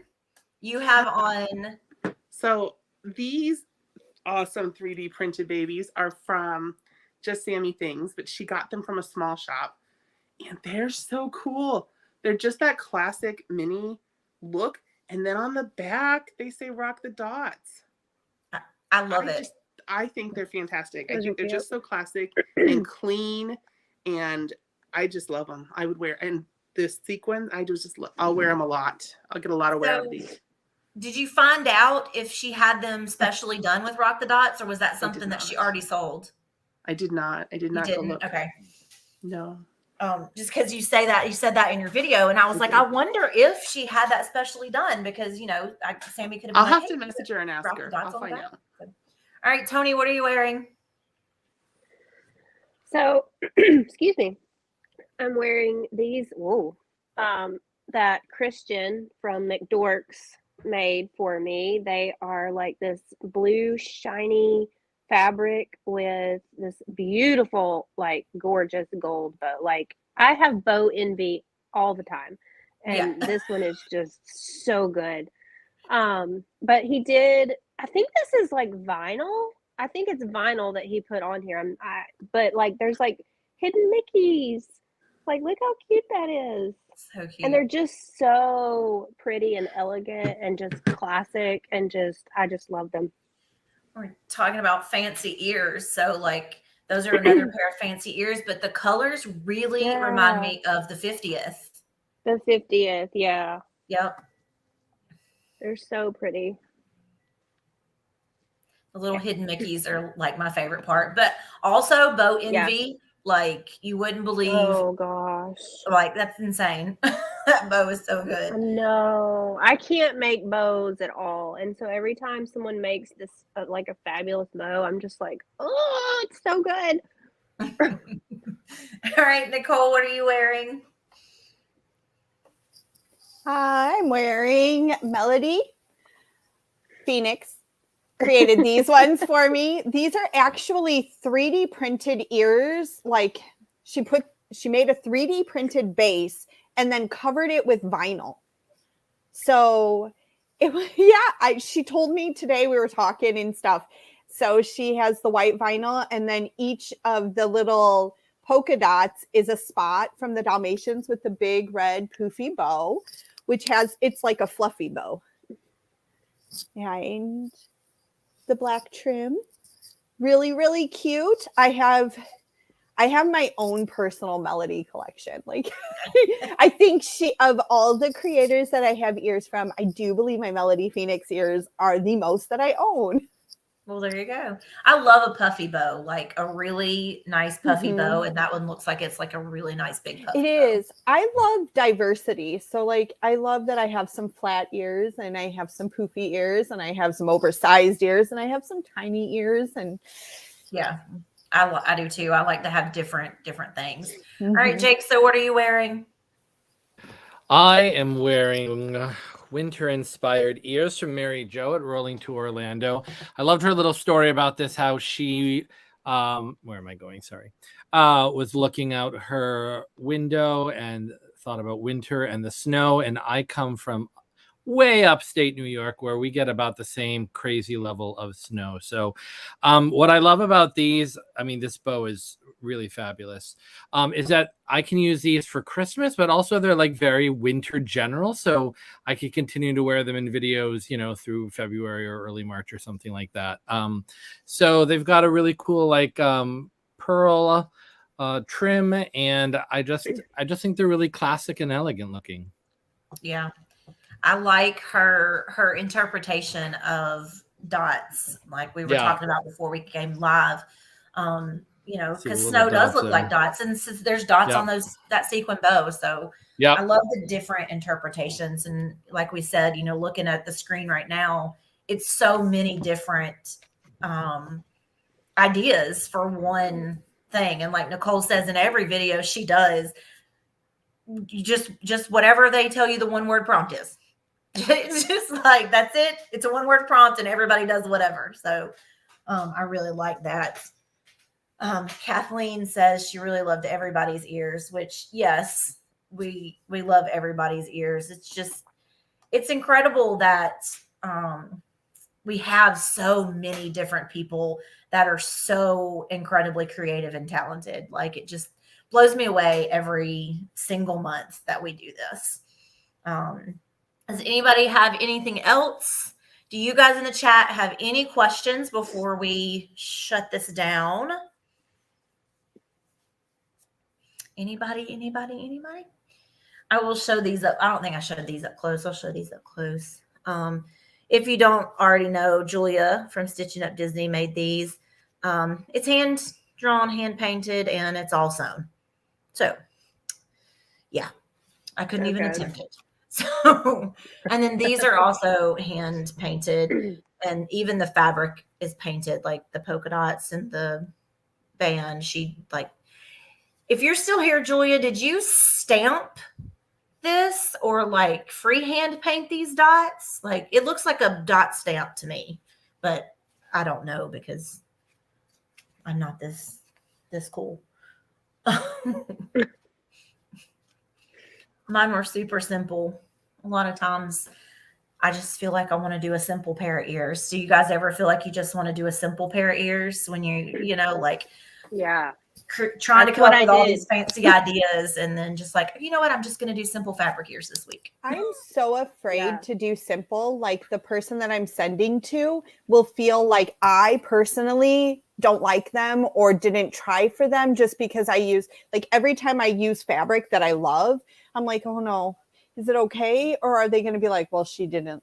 you have on. So these awesome 3D printed babies are from Just Sammy Things, but she got them from a small shop, and they're so cool. They're just that classic mini look, and then on the back they say "Rock the Dots." I love it. I think they're fantastic. I think they're just so classic and clean, and I just love them. I would wear, and this sequin, I'll wear them a lot. I'll get a lot of wear out of these. Did you find out if she had them specially done with Rock the Dots, or was that something that she already sold? I did not. I did not go look. Okay. No. Just because you said that in your video, and I was like, I wonder if she had that specially done because Sammy could have. I'll have to message her and ask her. I'll find out. All right, Tony, what are you wearing? So, excuse me. I'm wearing these. Whoa, that Christian from McDork's made for me. They are like this blue shiny fabric with this beautiful, like gorgeous gold bow. Like I have bow envy all the time, and this one is just so good. But he did. I think this is like vinyl. I think it's vinyl that he put on here. But like there's like hidden Mickeys. Like look how cute that is. So cute. And they're just so pretty and elegant and just classic and I just love them. We're talking about fancy ears. So like those are another pair of fancy ears, but the colors really remind me of the 50th. The 50th, yeah. Yep. They're so pretty. The little hidden Mickeys are like my favorite part, but also bow envy. Like you wouldn't believe. Oh gosh. Like that's insane. That bow is so good. No, I can't make bows at all. And so every time someone makes this like a fabulous bow, I'm just like, oh, it's so good. All right, Nicole, what are you wearing? I'm wearing Melody Phoenix. Created these ones for me. These are actually 3D printed ears. Like she made a 3D printed base and then covered it with vinyl. So it was, she told me today, we were talking and stuff. So she has the white vinyl, and then each of the little polka dots is a spot from the Dalmatians with the big red poofy bow, which it's like a fluffy bow. And the black trim, really, really cute. I have my own personal Melody collection. Like I think of all the creators that I have ears from, I do believe my Melody Phoenix ears are the most that I own. Well, there you go. I love a puffy bow, like a really nice puffy bow. And that one looks like it's like a really nice big puffy bow. It is. I love diversity. So like, I love that I have some flat ears and I have some poofy ears and I have some oversized ears and I have some tiny ears. And yeah, I do too. I like to have different things. All right, Jake. So what are you wearing? I am wearing winter-inspired ears from Mary Jo at Rolling to Orlando. I loved her little story about this, how she, where am I going? Sorry. Was looking out her window and thought about winter and the snow. And I come from way upstate New York, where we get about the same crazy level of snow. So what I love about these, I mean, this bow is really fabulous, is that I can use these for Christmas, but also they're like very winter general. So I could continue to wear them in videos, you know, through February or early March or something like that. So they've got a really cool like pearl trim, and I just think they're really classic and elegant looking. Yeah. I like her interpretation of dots, like we were talking about before we came live. You know, because snow does look like dots, and since there's dots on that sequin bow, so I love the different interpretations. And like we said, you know, looking at the screen right now, it's so many different ideas for one thing. And like Nicole says in every video she does, you just whatever they tell you the one word prompt is. It's just like, that's it. It's a one word prompt and everybody does whatever. So I really like that. Kathleen says she really loved everybody's ears, which yes, we love everybody's ears. It's incredible that we have so many different people that are so incredibly creative and talented. Like, it just blows me away every single month that we do this. Does anybody have anything else? Do you guys in the chat have any questions before we shut this down? Anybody? I will show these up. I don't think I showed these up close. I'll show these up close. If you don't already know, Julia from Stitching Up Disney made these. It's hand drawn, hand painted, and it's all sewn. So yeah, I couldn't even attempt it. So, and then these are also hand painted, and even the fabric is painted, like the polka dots and the band. If you're still here, Julia, did you stamp this or like freehand paint these dots? Like, it looks like a dot stamp to me, but I don't know because I'm not this cool. Mine were super simple. A lot of times I just feel like I want to do a simple pair of ears. Do you guys ever feel like you just want to do a simple pair of ears when you know, like, trying to come up with all these fancy ideas, and then just like, you know what, I'm just going to do simple fabric ears this week. I'm so afraid to do simple. Like, the person that I'm sending to will feel like I personally don't like them or didn't try for them just because I use, like, every time I use fabric that I love, I'm like, oh no, is it okay? Or are they going to be like, well, she didn't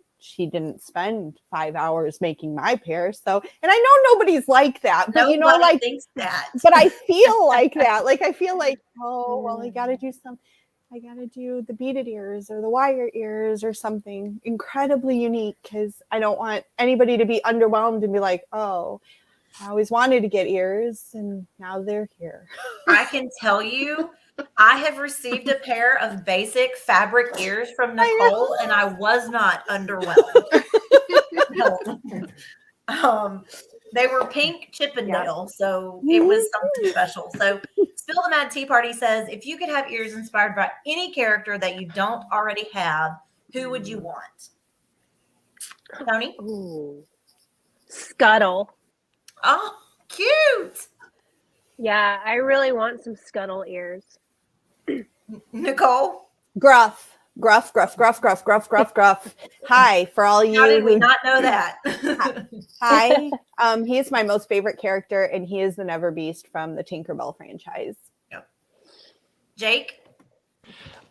spend 5 hours making my pair. So, and I know nobody's like that, but nobody, you know, like, thinks that. but I feel like that. Like, I feel like, oh, well, I got to do the beaded ears or the wire ears or something incredibly unique, because I don't want anybody to be underwhelmed and be like, oh, I always wanted to get ears and now they're here. I can tell you, I have received a pair of basic fabric ears from Nicole, and I was not underwhelmed. No. They were pink Chippendale, so it was something special. So Spill the Mad Tea Party says, if you could have ears inspired by any character that you don't already have, who would you want? Tony? Ooh. Scuttle. Oh, cute. Yeah, I really want some Scuttle ears. Nicole? Gruff. Hi, for all you. How did we not know that? Hi. He is my most favorite character, and he is the Never Beast from the Tinkerbell franchise. Yep. Jake?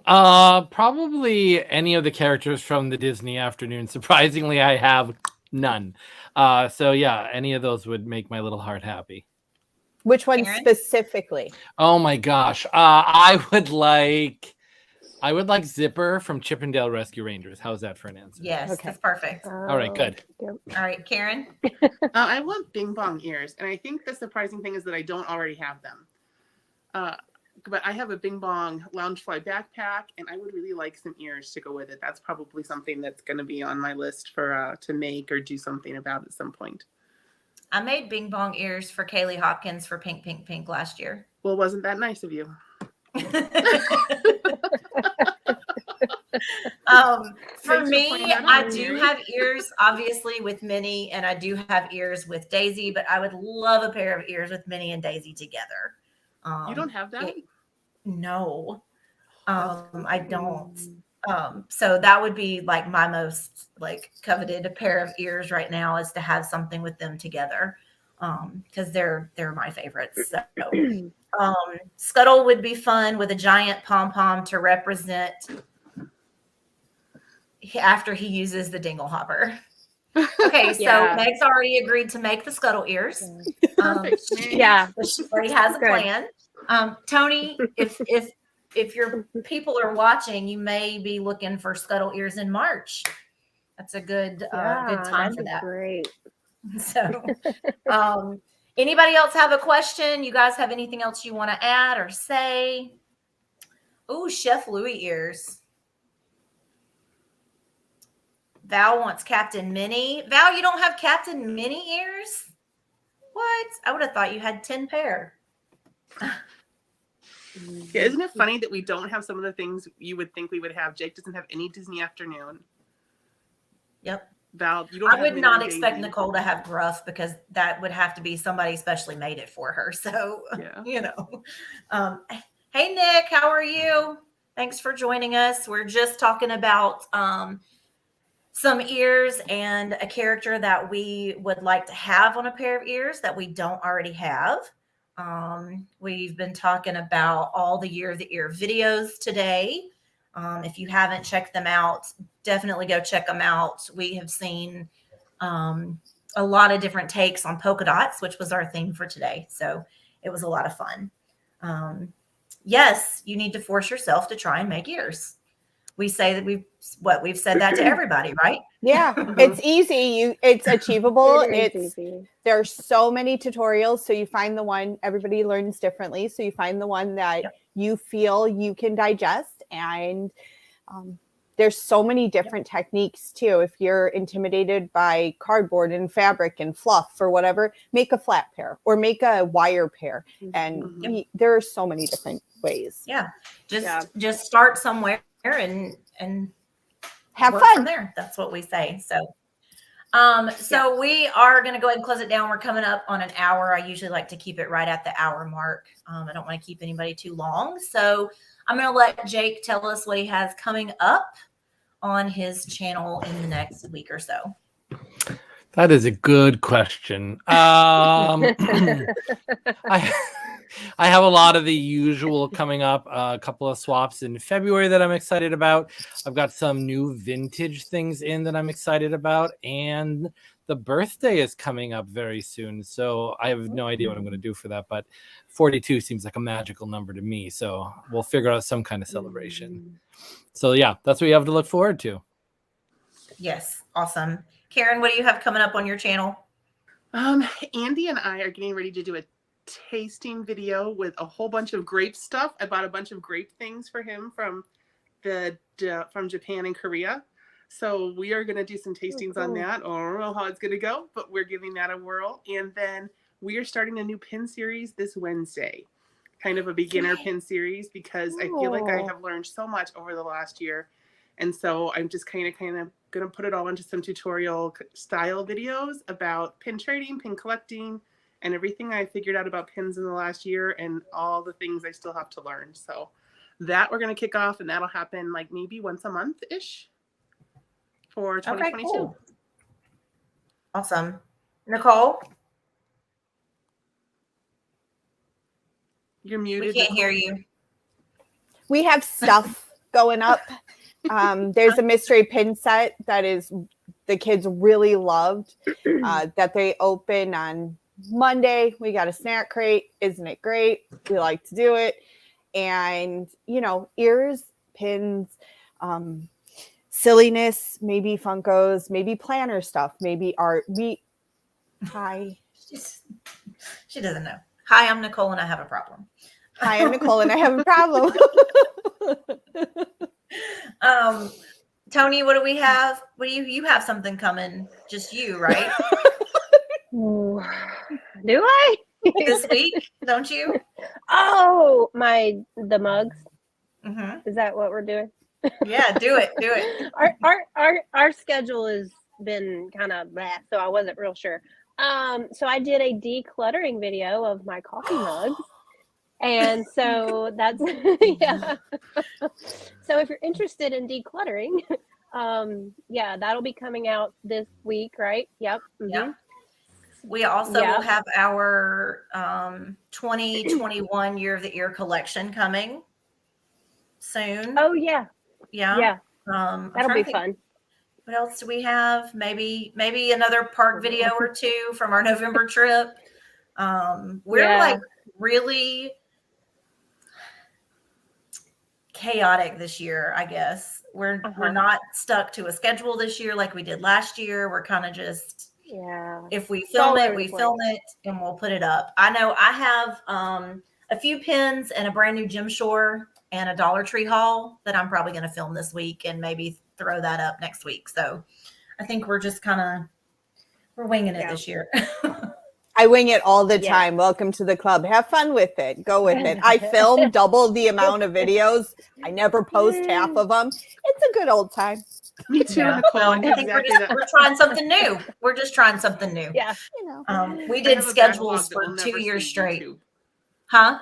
Probably any of the characters from the Disney Afternoon. Surprisingly, I have none. So yeah, any of those would make my little heart happy. Which one Karen? specifically? Oh my gosh. I would like Zipper from Chippendale Rescue Rangers. How's that for an answer? Yes, Okay. that's perfect. All right, good. All right, Karen? I want Bing Bong ears, and I think the surprising thing is that I don't already have them. but I have a Bing Bong Loungefly backpack, and I would really like some ears to go with it. That's probably something that's going to be on my list for to make or do something about at some point. I made Bing Bong ears for Kaylee Hopkins for Pink Pink Pink last year. Well, wasn't that nice of you? For Thanks for me, pointing that I out, do Mary. have ears, obviously, with Minnie, and I do have ears with Daisy, but I would love a pair of ears with Minnie and Daisy together. You don't have that? No, That's I don't. So that would be like my most like coveted a pair of ears right now, is to have something with them together, because they're my favorites. So, Scuttle would be fun with a giant pom pom to represent after he uses the dingle hopper. Okay, so Yeah. Meg's already agreed to make the Scuttle ears. Perfect. Yeah. She already has a Good. plan. Tony, if your people are watching, you may be looking for Scuttle ears in March. That's a good good time for that. Great. So, anybody else have a question? You guys have anything else you want to add or say? Oh, Chef Louis ears. Val wants Captain Minnie. Val, you don't have Captain Minnie ears? What? I would have thought you had 10 pair. Yeah, isn't it funny that we don't have some of the things you would think we would have? Jake doesn't have any Disney Afternoon. Yep. Val, you don't I have would Minnie not and expect Daisy. Nicole to have Gruff, because that would have to be somebody specially made it for her. So, Yeah. you know. Hey, Nick, how are you? Thanks for joining us. We're just talking about some ears and a character that we would like to have on a pair of ears that we don't already have. We've been talking about all the Year of the Ear videos today. If you haven't checked them out, definitely go check them out. We have seen a lot of different takes on polka dots, which was our theme for today. So it was a lot of fun. Yes, you need to force yourself to try and make ears. We say that we've said that to everybody, right? Yeah, it's easy. It's achievable. It is easy. There's so many tutorials. So you find the one, everybody learns differently. So you find the one that you feel you can digest. And there's so many different techniques too. If you're intimidated by cardboard and fabric and fluff or whatever, make a flat pair or make a wire pair. And there are so many different ways. Yeah. Just start somewhere and have work fun from there. That's what we say. So so we are going to go ahead and close it down. We're coming up on an hour. I usually like to keep it right at the hour mark. I don't want to keep anybody too long. So I'm going to let Jake tell us what he has coming up on his channel in the next week or so. That is a good question. I have a lot of the usual coming up, a couple of swaps in February that I'm excited about. I've got some new vintage things in that I'm excited about, and the birthday is coming up very soon. So I have no idea what I'm going to do for that, but 42 seems like a magical number to me. So we'll figure out some kind of celebration. So yeah, that's what you have to look forward to. Yes. Awesome. Karen, what do you have coming up on your channel? Andy and I are getting ready to do a tasting video with a whole bunch of grape stuff. I bought a bunch of grape things for him from Japan and Korea. So we are going to do some tastings on that. I don't know how it's going to go, but we're giving that a whirl. And then we are starting a new pin series this Wednesday, kind of a beginner pin series, because I feel like I have learned so much over the last year. And so I'm just kind of going to put it all into some tutorial style videos about pin trading, pin collecting, and everything I figured out about pins in the last year and all the things I still have to learn. So that we're going to kick off, and that'll happen like maybe once a month-ish for 2022. Okay, cool. Awesome. Nicole? You're muted. We can't hear you. We have stuff going up. There's a mystery pin set that is the kids really loved that they open on Monday. We got a snack crate. Isn't it great? We like to do it. And, ears, pins, silliness, maybe Funkos, maybe planner stuff, maybe art. Hi. She doesn't know. Hi, I'm Nicole and I have a problem. Hi, I'm Nicole, and I have a problem. Tony, what do we have? What do you have something coming? Just you, right? Ooh. Do I? This week, don't you? Oh, the mugs. Mm-hmm. Is that what we're doing? Yeah, do it. Do it. Our schedule has been kind of blah, so I wasn't real sure. So I did a decluttering video of my coffee mugs. And so that's yeah. So if you're interested in decluttering, yeah, that'll be coming out this week, right? Yep. Mm-hmm. Yep. We also will have our 2021 Year of the Ear collection coming soon. Oh yeah. Yeah. That'll be fun. What else do we have? Maybe another park video or two from our November trip. We're like really chaotic this year, I guess. We're not stuck to a schedule this year like we did last year. We're kind of just if we film it, we film it and we'll put it up. I know I have a few pins and a brand new Gym Shore and a Dollar Tree haul that I'm probably going to film this week and maybe throw that up next week. So I think we're just we're winging it this year. I wing it all the time. Welcome to the club. Have fun with it. Go with it. I film double the amount of videos. I never post half of them. It's a good old time. Me too, Nicole. I think we're trying something new. We're just trying something new. Yeah. You know. We did schedules for 2 years straight. YouTube. Huh?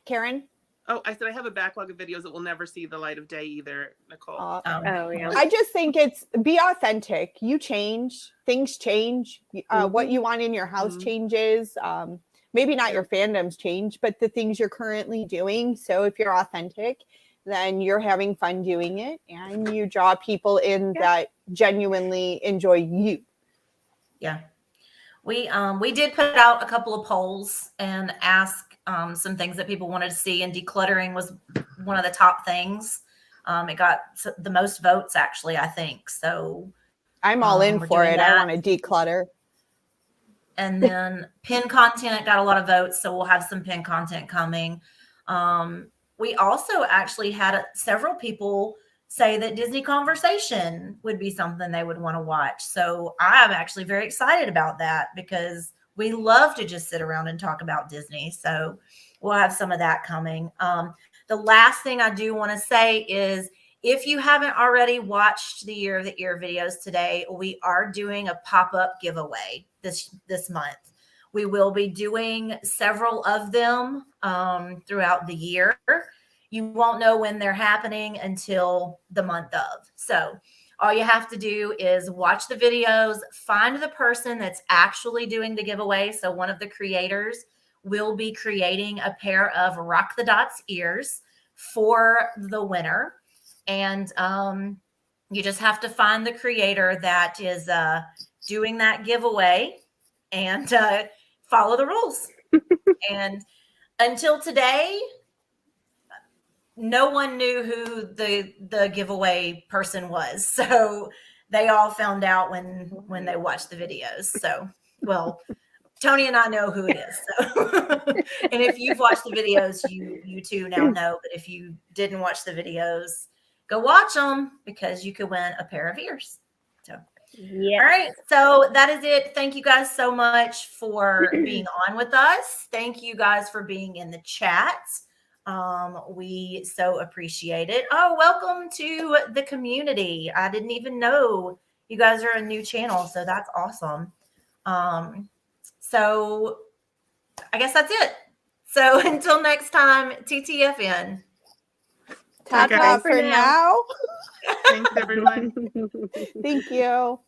Karen? Oh, I said I have a backlog of videos that will never see the light of day either, Nicole. Yeah. I just think be authentic. You change. Things change. What you want in your house changes. Maybe not your fandoms change, but the things you're currently doing. So if you're authentic, then you're having fun doing it and you draw people in that genuinely enjoy you. Yeah. We did put out a couple of polls and ask some things that people wanted to see, and decluttering was one of the top things. It got the most votes, actually, I think. So I'm all in for it. I want to declutter. And then pin content got a lot of votes, so we'll have some pin content coming. We also actually had several people say that Disney Conversation would be something they would want to watch. So I'm actually very excited about that because we love to just sit around and talk about Disney. So we'll have some of that coming. The last thing I do want to say is if you haven't already watched the Year of the Ear videos today, we are doing a pop-up giveaway this month. We will be doing several of them throughout the year. You won't know when they're happening until the month of. So all you have to do is watch the videos, find the person that's actually doing the giveaway. So one of the creators will be creating a pair of Rock the Dots ears for the winner. And you just have to find the creator that is doing that giveaway and follow the rules. And until today, no one knew who the giveaway person was. So they all found out when they watched the videos. So, well, Tony and I know who it is. So. And if you've watched the videos, you too now know. But if you didn't watch the videos, go watch them because you could win a pair of ears. So, yeah. All right. So that is it. Thank you guys so much for being on with us. Thank you guys for being in the chat. We so appreciate it. Oh, welcome to the community. I didn't even know you guys are a new channel, so that's awesome. So I guess that's it. So until next time, TTFN. Ta-ta for now. Thanks, everyone. Thank you.